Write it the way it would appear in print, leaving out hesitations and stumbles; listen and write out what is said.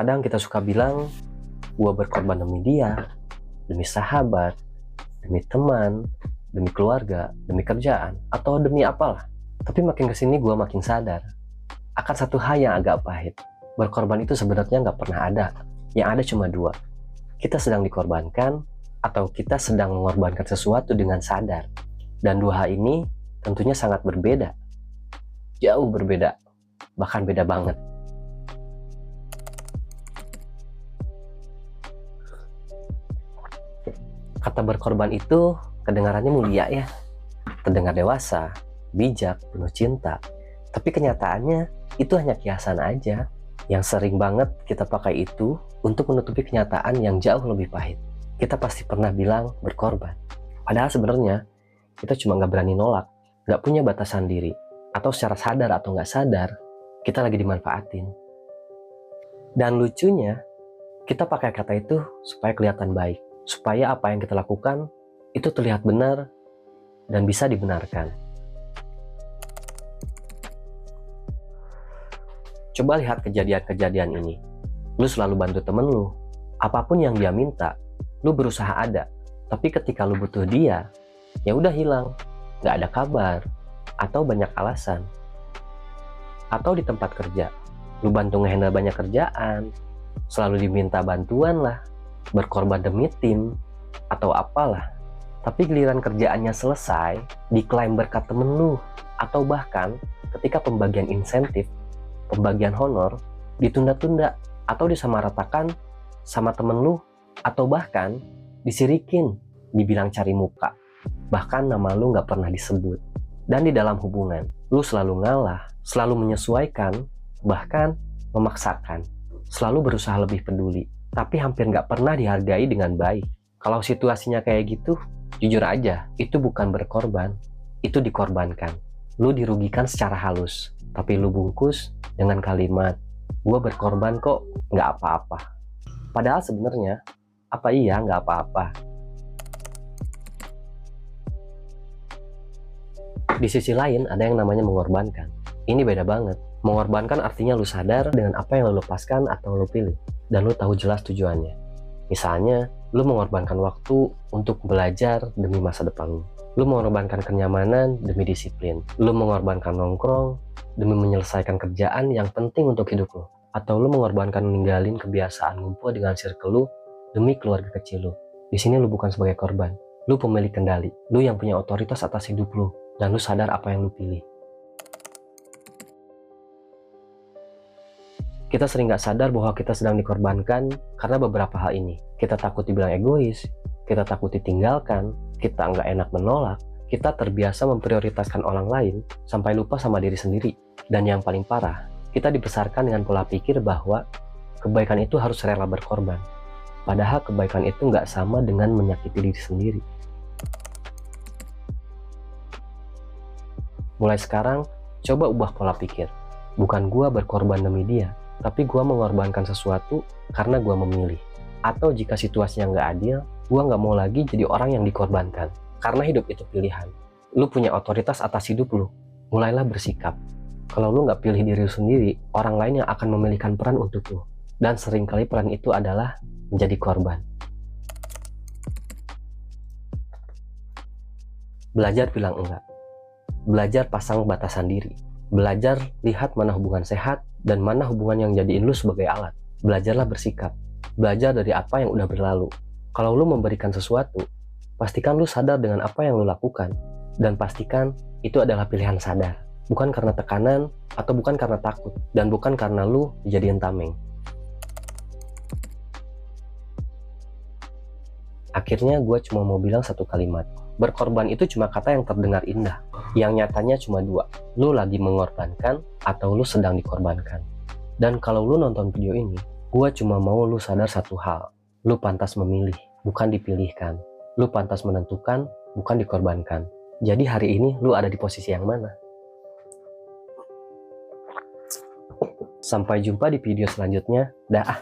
Kadang kita suka bilang, gua berkorban demi dia, demi sahabat, demi teman, demi keluarga, demi kerjaan, atau demi apalah. Tapi makin kesini gua makin sadar akan satu hal yang agak pahit. Berkorban itu sebenarnya nggak pernah ada. Yang ada cuma dua. Kita sedang dikorbankan, atau kita sedang mengorbankan sesuatu dengan sadar. Dan dua hal ini tentunya sangat berbeda. Jauh berbeda. Bahkan beda banget. Kata berkorban itu kedengarannya mulia ya. Terdengar dewasa, bijak, penuh cinta. Tapi kenyataannya itu hanya kiasan aja. Yang sering banget kita pakai itu untuk menutupi kenyataan yang jauh lebih pahit. Kita pasti pernah bilang berkorban. Padahal sebenarnya kita cuma nggak berani nolak, nggak punya batasan diri. Atau secara sadar atau nggak sadar, kita lagi dimanfaatin. Dan lucunya, kita pakai kata itu supaya kelihatan baik. Supaya apa yang kita lakukan itu terlihat benar dan bisa dibenarkan. Coba lihat kejadian-kejadian ini. Lu selalu bantu temen lu. Apapun yang dia minta, lu berusaha ada. Tapi ketika lu butuh dia, ya udah hilang. Gak ada kabar. Atau banyak alasan. Atau di tempat kerja, lu bantu ngehandle banyak kerjaan. Selalu diminta bantuan lah. Berkorban demi tim. Atau apalah. Tapi giliran kerjaannya selesai, diklaim berkat temen lu. Atau bahkan ketika pembagian insentif, pembagian honor ditunda-tunda atau disamaratakan sama temen lu, atau bahkan disirikin, dibilang cari muka, bahkan nama lu nggak pernah disebut. Dan di dalam hubungan, lu selalu ngalah, selalu menyesuaikan, bahkan memaksakan, selalu berusaha lebih peduli, tapi hampir nggak pernah dihargai dengan baik. Kalau situasinya kayak gitu, jujur aja, itu bukan berkorban, itu dikorbankan. Lu dirugikan secara halus, tapi lu bungkus dengan kalimat, gua berkorban kok, nggak apa-apa. Padahal sebenarnya, apa iya nggak apa-apa? Di sisi lain, ada yang namanya mengorbankan. Ini beda banget. Mengorbankan artinya lu sadar dengan apa yang lu lepaskan atau lu pilih, dan lu tahu jelas tujuannya. Misalnya, lu mengorbankan waktu untuk belajar demi masa depan lu. Lu mengorbankan kenyamanan demi disiplin. Lu mengorbankan nongkrong demi menyelesaikan kerjaan yang penting untuk hidup lu. Atau lu mengorbankan ninggalin kebiasaan ngumpul dengan circle lu demi keluarga kecil lu. Di sini lu bukan sebagai korban. Lu pemilik kendali. Lu yang punya otoritas atas hidup lu. Dan lu sadar apa yang lu pilih. Kita sering gak sadar bahwa kita sedang dikorbankan karena beberapa hal ini. Kita takut dibilang egois, kita takut ditinggalkan, kita nggak enak menolak, kita terbiasa memprioritaskan orang lain sampai lupa sama diri sendiri. Dan yang paling parah, kita dibesarkan dengan pola pikir bahwa kebaikan itu harus rela berkorban. Padahal kebaikan itu nggak sama dengan menyakiti diri sendiri. Mulai sekarang, coba ubah pola pikir. Bukan gua berkorban demi dia, tapi gua mengorbankan sesuatu karena gua memilih. Atau jika situasinya nggak adil, gua nggak mau lagi jadi orang yang dikorbankan. Karena hidup itu pilihan. Lu punya otoritas atas hidup lu. Mulailah bersikap. Kalau lu nggak pilih diri lu sendiri, orang lain yang akan memilihkan peran untuk lu. Dan seringkali peran itu adalah menjadi korban. Belajar bilang enggak. Belajar pasang batasan diri. Belajar lihat mana hubungan sehat dan mana hubungan yang jadiin lu sebagai alat. Belajarlah bersikap. Belajar dari apa yang udah berlalu. Kalau lu memberikan sesuatu, pastikan lu sadar dengan apa yang lu lakukan. Dan pastikan itu adalah pilihan sadar. Bukan karena tekanan, atau bukan karena takut. Dan bukan karena lu dijadiin tameng. Akhirnya gue cuma mau bilang satu kalimat. Berkorban itu cuma kata yang terdengar indah. Yang nyatanya cuma dua. Lu lagi mengorbankan, atau lu sedang dikorbankan. Dan kalau lu nonton video ini, gue cuma mau lu sadar satu hal. Lu pantas memilih, bukan dipilihkan. Lu pantas menentukan, bukan dikorbankan. Jadi hari ini lu ada di posisi yang mana? Sampai jumpa di video selanjutnya. Dah.